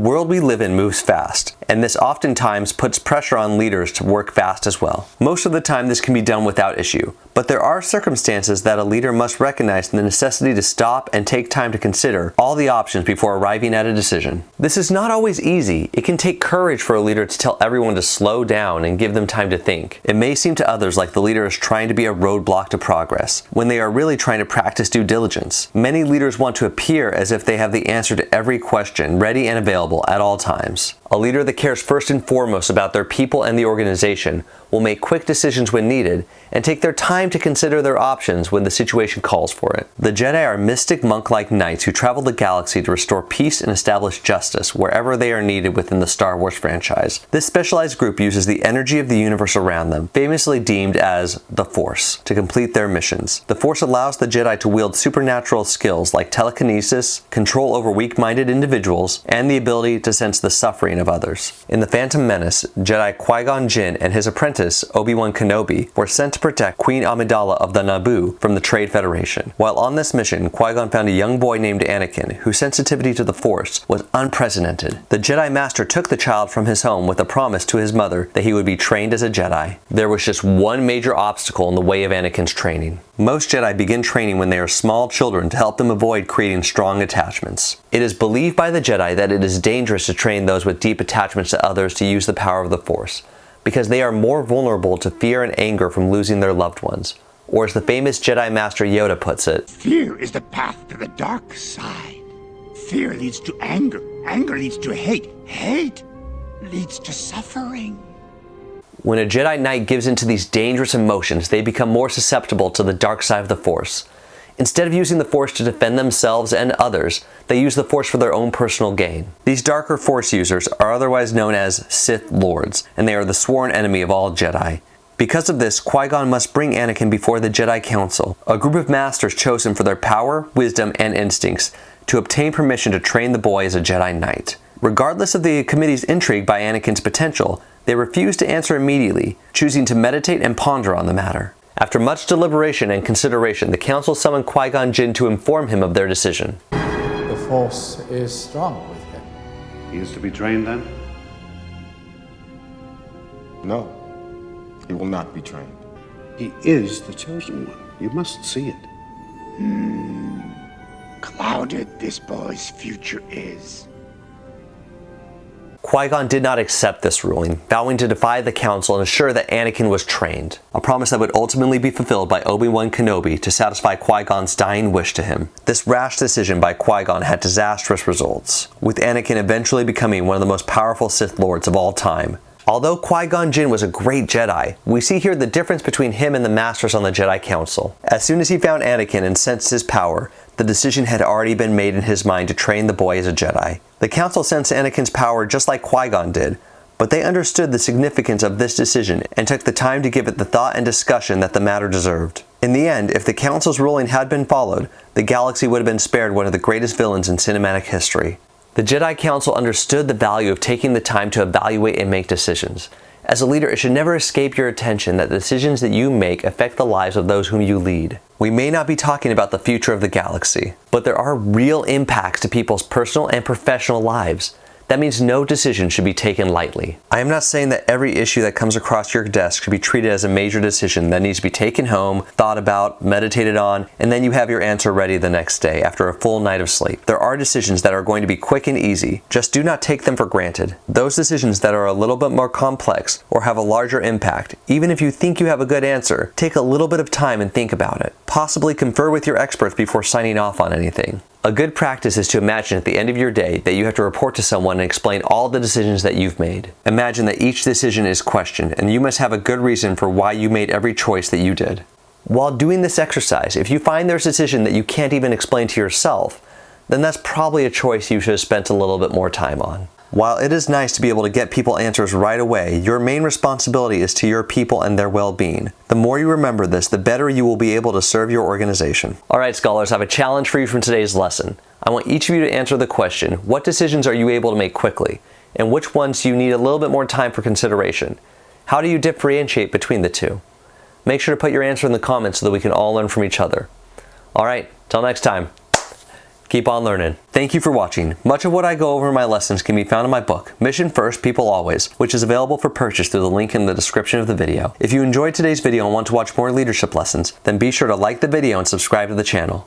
world we live in moves fast, and this oftentimes puts pressure on leaders to work fast as well. Most of the time this can be done without issue, but there are circumstances that a leader must recognize the necessity to stop and take time to consider all the options before arriving at a decision. This is not always easy. It can take courage for a leader to tell everyone to slow down and give them time to think. It may seem to others like the leader is trying to be a roadblock to progress, when they are really trying to practice due diligence. Many leaders want to appear as if they have the answer to every question, ready and available at all times. A leader that cares first and foremost about their people and the organization will make quick decisions when needed and take their time to consider their options when the situation calls for it. The Jedi are mystic monk-like knights who travel the galaxy to restore peace and establish justice wherever they are needed within the Star Wars franchise. This specialized group uses the energy of the universe around them, famously deemed as the Force, to complete their missions. The Force allows the Jedi to wield supernatural skills like telekinesis, control over weak-minded individuals, and the ability to sense the suffering of others. In The Phantom Menace, Jedi Qui-Gon Jinn and his apprentice, Obi-Wan Kenobi, were sent to protect Queen Amidala of the Naboo from the Trade Federation. While on this mission, Qui-Gon found a young boy named Anakin, whose sensitivity to the Force was unprecedented. The Jedi Master took the child from his home with a promise to his mother that he would be trained as a Jedi. There was just one major obstacle in the way of Anakin's training. Most Jedi begin training when they are small children to help them avoid creating strong attachments. It is believed by the Jedi that it is dangerous to train those with deep attachments to others to use the power of the Force, because they are more vulnerable to fear and anger from losing their loved ones. Or as the famous Jedi Master Yoda puts it, "Fear is the path to the dark side. Fear leads to anger. Anger leads to hate. Hate leads to suffering." when a Jedi Knight gives into these dangerous emotions, they become more susceptible to the dark side of the Force. Instead of using the Force to defend themselves and others, they use the Force for their own personal gain. These darker Force users are otherwise known as Sith Lords, and they are the sworn enemy of all Jedi. Because of this, Qui-Gon must bring Anakin before the Jedi Council, a group of masters chosen for their power, wisdom, and instincts, to obtain permission to train the boy as a Jedi Knight. Regardless of the committee's intrigue by Anakin's potential, they refuse to answer immediately, choosing to meditate and ponder on the matter. After much deliberation and consideration, the council summoned Qui-Gon Jinn to inform him of their decision. The Force is strong with him. He is to be trained then? No, he will not be trained. He is the chosen one. You must see it. Clouded this boy's future is. Qui-Gon did not accept this ruling, vowing to defy the council and assure that Anakin was trained, a promise that would ultimately be fulfilled by Obi-Wan Kenobi to satisfy Qui-Gon's dying wish to him. This rash decision by Qui-Gon had disastrous results, with Anakin eventually becoming one of the most powerful Sith Lords of all time. Although Qui-Gon Jinn was a great Jedi, we see here the difference between him and the Masters on the Jedi Council. As soon as he found Anakin and sensed his power, the decision had already been made in his mind to train the boy as a Jedi. The Council sensed Anakin's power just like Qui-Gon did, but they understood the significance of this decision and took the time to give it the thought and discussion that the matter deserved. In the end, if the Council's ruling had been followed, the galaxy would have been spared one of the greatest villains in cinematic history. The Jedi Council understood the value of taking the time to evaluate and make decisions. As a leader, it should never escape your attention that the decisions that you make affect the lives of those whom you lead. We may not be talking about the future of the galaxy, but there are real impacts to people's personal and professional lives. That means no decision should be taken lightly. I am not saying that every issue that comes across your desk should be treated as a major decision that needs to be taken home, thought about, meditated on, and then you have your answer ready the next day after a full night of sleep. There are decisions that are going to be quick and easy. Just do not take them for granted. Those decisions that are a little bit more complex or have a larger impact, even if you think you have a good answer, take a little bit of time and think about it. Possibly confer with your experts before signing off on anything. A good practice is to imagine at the end of your day that you have to report to someone and explain all the decisions that you've made. Imagine that each decision is questioned, and you must have a good reason for why you made every choice that you did. While doing this exercise, if you find there's a decision that you can't even explain to yourself, then that's probably a choice you should have spent a little bit more time on. While it is nice to be able to get people answers right away, your main responsibility is to your people and their well-being. The more you remember this, the better you will be able to serve your organization. Alright scholars, I have a challenge for you from today's lesson. I want each of you to answer the question, what decisions are you able to make quickly? And which ones do you need a little bit more time for consideration? How do you differentiate between the two? Make sure to put your answer in the comments so that we can all learn from each other. Alright, till next time. Keep on learning. Thank you for watching. Much of what I go over in my lessons can be found in my book, Mission First, People Always, which is available for purchase through the link in the description of the video. If you enjoyed today's video and want to watch more leadership lessons, then be sure to like the video and subscribe to the channel.